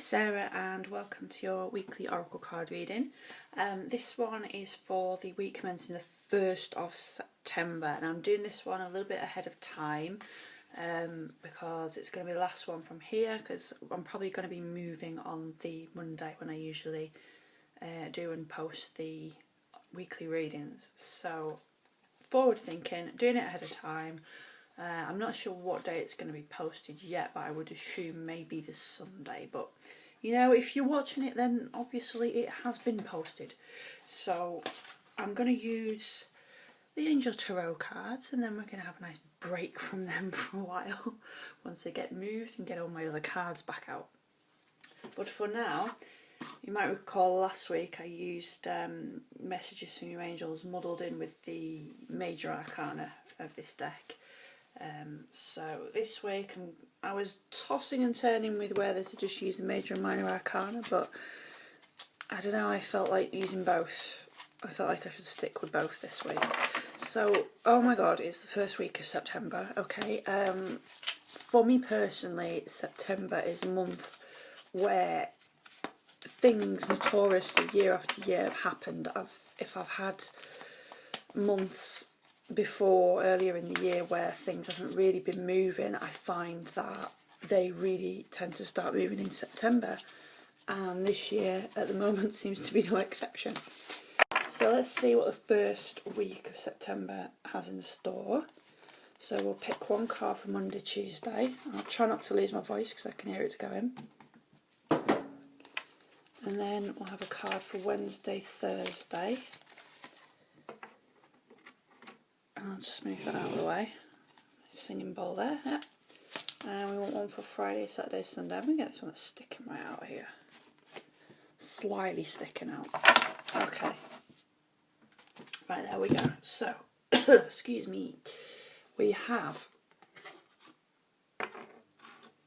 Sarah and welcome to your weekly Oracle card reading. This one is for the week commencing the 1st of September, and I'm doing this one a little bit ahead of time because it's going to be the last one from here, because I'm probably going to be moving on the Monday when I usually do and post the weekly readings. So forward thinking, doing it ahead of time. I'm not sure what day it's going to be posted yet, but I would assume maybe this Sunday. But, you know, if you're watching it, then obviously it has been posted. So I'm going to use the Angel Tarot cards, and then we're going to have a nice break from them for a while once they get moved and get all my other cards back out. But for now, you might recall last week I used messages from your angels muddled in with the major arcana of this deck. So this week I was tossing and turning with whether to just use the major and minor arcana, but I don't know, I felt like using both. I felt like I should stick with both this week. So, oh my god, it's the first week of September, okay. For me personally, September is a month where things notoriously year after year have happened. If I've had months before earlier in the year where things haven't really been moving, I find that they really tend to start moving in September, and this year at the moment seems to be no exception. So let's see what the first week of September has in store. So we'll pick one card for Monday, Tuesday. I'll try not to lose my voice because I can hear it's going. And then we'll have a card for Wednesday, Thursday. I'll just move that out of the way. Singing bowl there, yeah. And we want one for Friday, Saturday, Sunday. I'm going to get this one that's sticking right out here. Slyly sticking out. Okay. Right, there we go. So, excuse me. We have...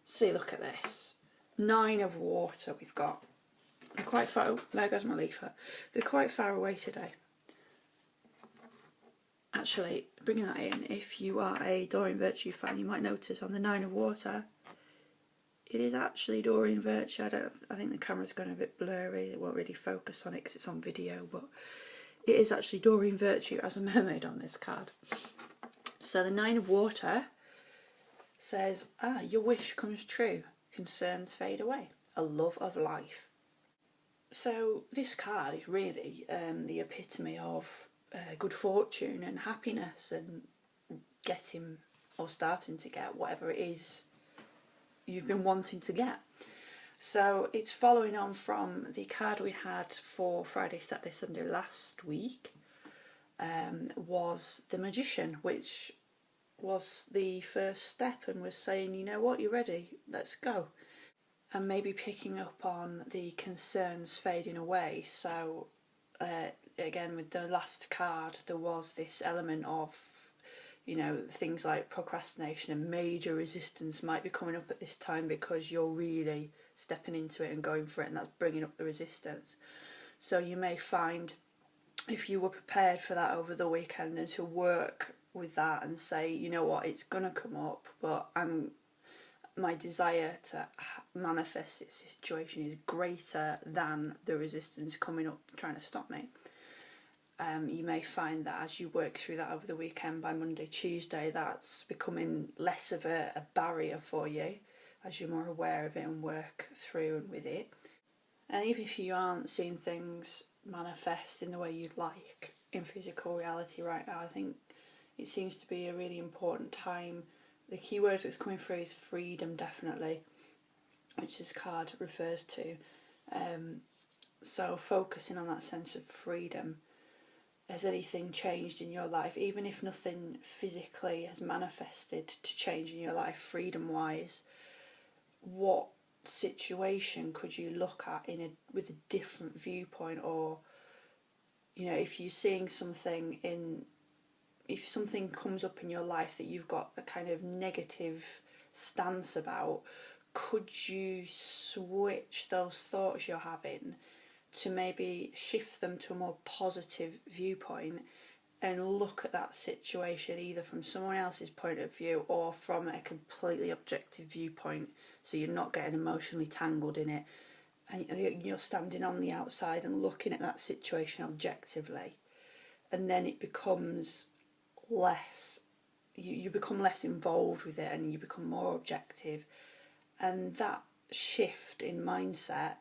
See, look at this. 9 of water we've got. They're quite far... Oh, there goes my leaflet. They're quite far away today. Actually, bringing that in, if you are a Doreen Virtue fan, you might notice on the 9 of water, it is actually Doreen Virtue. I think the camera's going a bit blurry, it won't really focus on it because it's on video, but it is actually Doreen Virtue as a mermaid on this card. So the 9 of water says, your wish comes true, concerns fade away, a love of life. So this card is really the epitome of good fortune and happiness and getting or starting to get whatever it is you've been wanting to get. So it's following on from the card we had for Friday, Saturday, Sunday last week, was the Magician, which was the first step and was saying, you know what, you're ready, let's go. And maybe picking up on the concerns fading away. So again, with the last card, there was this element of, you know, things like procrastination and major resistance might be coming up at this time because you're really stepping into it and going for it, and that's bringing up the resistance. So you may find, if you were prepared for that over the weekend and to work with that and say, you know what, it's going to come up, but my desire to manifest this situation is greater than the resistance coming up trying to stop me. You may find that as you work through that over the weekend, by Monday, Tuesday, that's becoming less of a barrier for you as you're more aware of it and work through and with it. And even if you aren't seeing things manifest in the way you'd like in physical reality right now, I think it seems to be a really important time. The key word that's coming through is freedom, definitely, which this card refers to. So focusing on that sense of freedom. Has anything changed in your life? Even if nothing physically has manifested to change in your life freedom-wise, what situation could you look at with a different viewpoint? Or, you know, if you're seeing something if something comes up in your life that you've got a kind of negative stance about, could you switch those thoughts you're having to maybe shift them to a more positive viewpoint and look at that situation either from someone else's point of view or from a completely objective viewpoint, so you're not getting emotionally tangled in it, and you're standing on the outside and looking at that situation objectively, and then it becomes less, you become less involved with it and you become more objective. And that shift in mindset,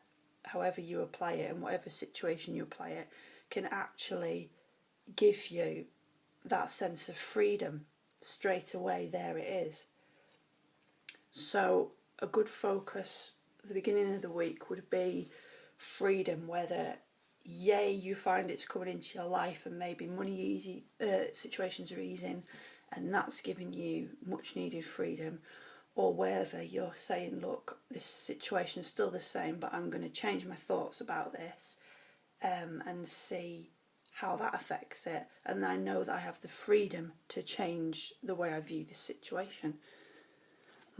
however you apply it and whatever situation you apply it, can actually give you that sense of freedom straight away. There it is. So a good focus at the beginning of the week would be freedom, whether you find it's coming into your life and maybe money situations are easing and that's giving you much needed freedom, or whether you're saying, look, this situation's still the same, but I'm going to change my thoughts about this and see how that affects it, and I know that I have the freedom to change the way I view this situation.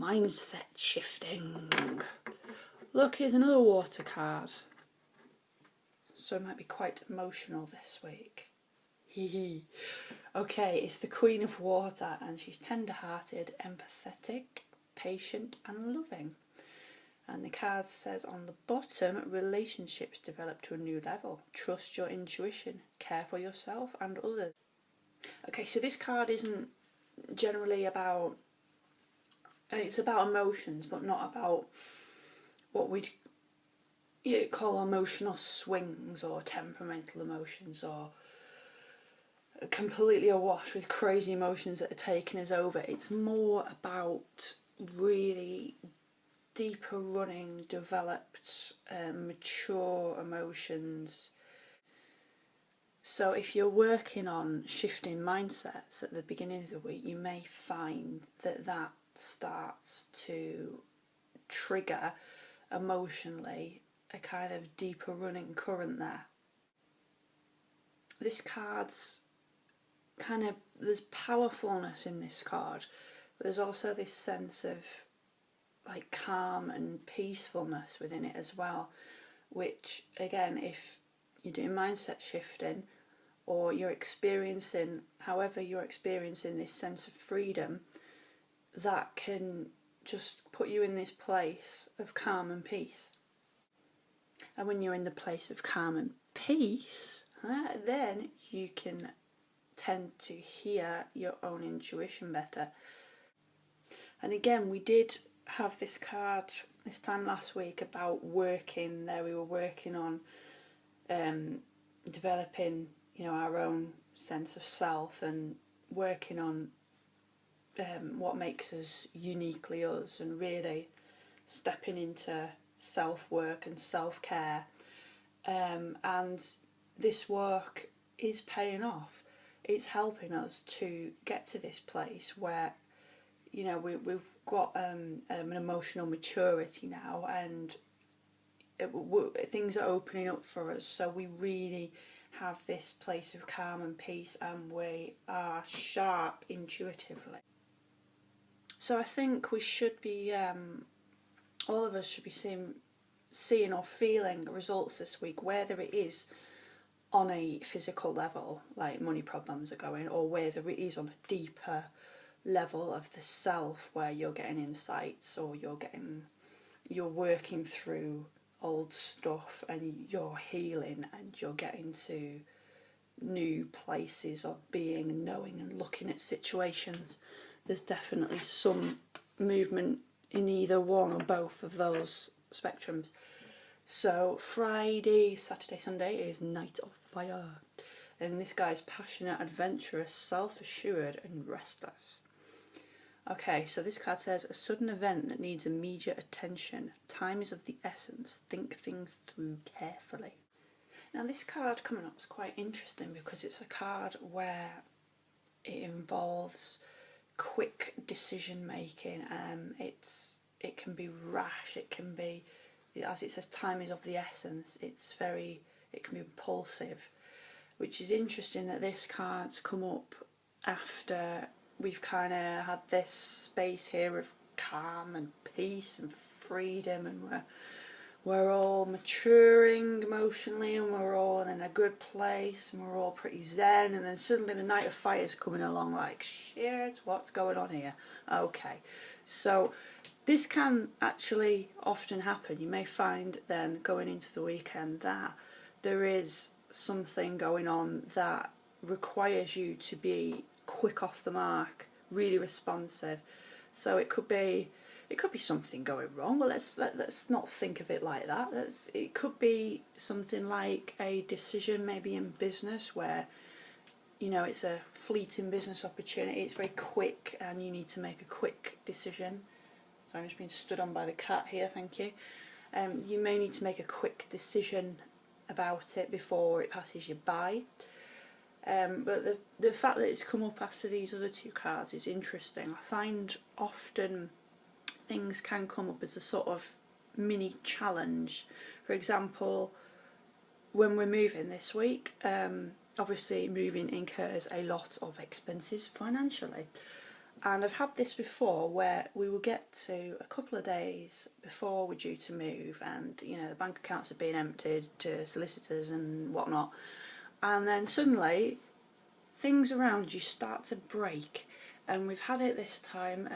Mindset shifting. Look, here's another water card. So it might be quite emotional this week. Hee. Okay, it's the Queen of Water, and she's tender-hearted, empathetic, patient and loving. And the card says on the bottom, relationships develop to a new level. Trust your intuition. Care for yourself and others. Okay, so this card isn't generally about... It's about emotions, but not about what we'd call emotional swings or temperamental emotions, or completely awash with crazy emotions that are taking us over. It's more about really deeper running, developed, mature emotions. So if you're working on shifting mindsets at the beginning of the week, you may find that that starts to trigger emotionally a kind of deeper running current there. This card's kind of, there's powerfulness in this card, but there's also this sense of like calm and peacefulness within it as well, which again, if you're doing mindset shifting or you're experiencing, however you're experiencing this sense of freedom, that can just put you in this place of calm and peace. And when you're in the place of calm and peace, then you can tend to hear your own intuition better. And again, we did have this card this time last week about working there. We were working on developing, our own sense of self and working on what makes us uniquely us, and really stepping into self-work and self-care. And this work is paying off. It's helping us to get to this place where we've got an emotional maturity now, and things are opening up for us, so we really have this place of calm and peace, and we are sharp intuitively. So I think we should be, all of us should be seeing or feeling results this week, whether it is on a physical level, like money problems are going, or whether it is on a deeper level of the self, where you're getting insights, or you're working through old stuff and you're healing, and you're getting to new places of being and knowing and looking at situations. There's definitely some movement in either one or both of those spectrums. So Friday, Saturday, Sunday is Night of Fire, and this guy's passionate, adventurous, self-assured and restless. Okay, so this card says, a sudden event that needs immediate attention. Time is of the essence. Think things through carefully. Now this card coming up is quite interesting because it's a card where it involves quick decision making. It can be rash, it can be, as it says, time is of the essence. It can be impulsive, which is interesting that this card's come up after we've kind of had this space here of calm and peace and freedom, and we're all maturing emotionally and we're all in a good place and we're all pretty zen, and then suddenly the Knight of Fire is coming along like, shit, what's going on here? Okay, so this can actually often happen. You may find then going into the weekend that there is something going on that requires you to be quick off the mark, really responsive. So it could be something going wrong. Well, let's not think of it like that. It could be something like a decision, maybe in business, where it's a fleeting business opportunity. It's very quick, and you need to make a quick decision. So I'm just being stood on by the cat here. Thank you. You may need to make a quick decision about it before it passes you by. But the fact that it's come up after these other two cards is interesting. I find often things can come up as a sort of mini challenge. For example, when we're moving this week, obviously moving incurs a lot of expenses financially. And I've had this before where we will get to a couple of days before we're due to move, and the bank accounts are being emptied to solicitors and whatnot, and then suddenly things around you start to break. And we've had it this time.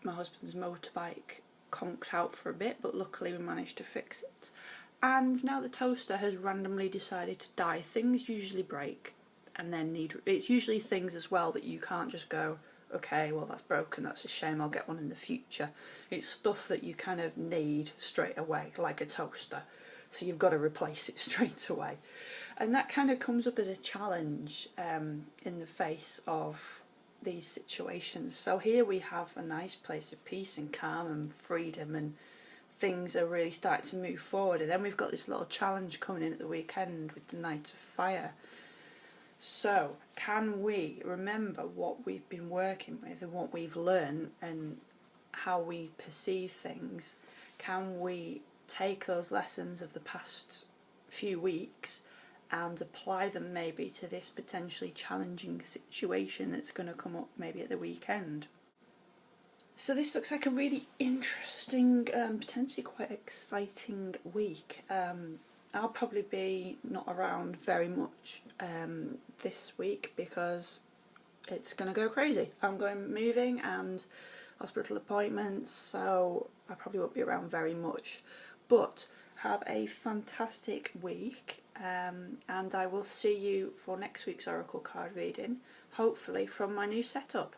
My husband's motorbike conked out for a bit, but luckily we managed to fix it. And now the toaster has randomly decided to die. Things usually break and then it's usually things as well that you can't just go, okay, well that's broken, that's a shame, I'll get one in the future. It's stuff that you kind of need straight away, like a toaster. So you've got to replace it straight away. And that kind of comes up as a challenge in the face of these situations. So here we have a nice place of peace and calm and freedom, and things are really starting to move forward. And then we've got this little challenge coming in at the weekend with the Knight of Fire. So can we remember what we've been working with and what we've learned and how we perceive things? Can we take those lessons of the past few weeks and apply them maybe to this potentially challenging situation that's going to come up maybe at the weekend? So this looks like a really interesting, potentially quite exciting week. I'll probably be not around very much this week because it's going to go crazy. I'm going moving and hospital appointments, so I probably won't be around very much. But have a fantastic week, and I will see you for next week's Oracle card reading, hopefully from my new setup.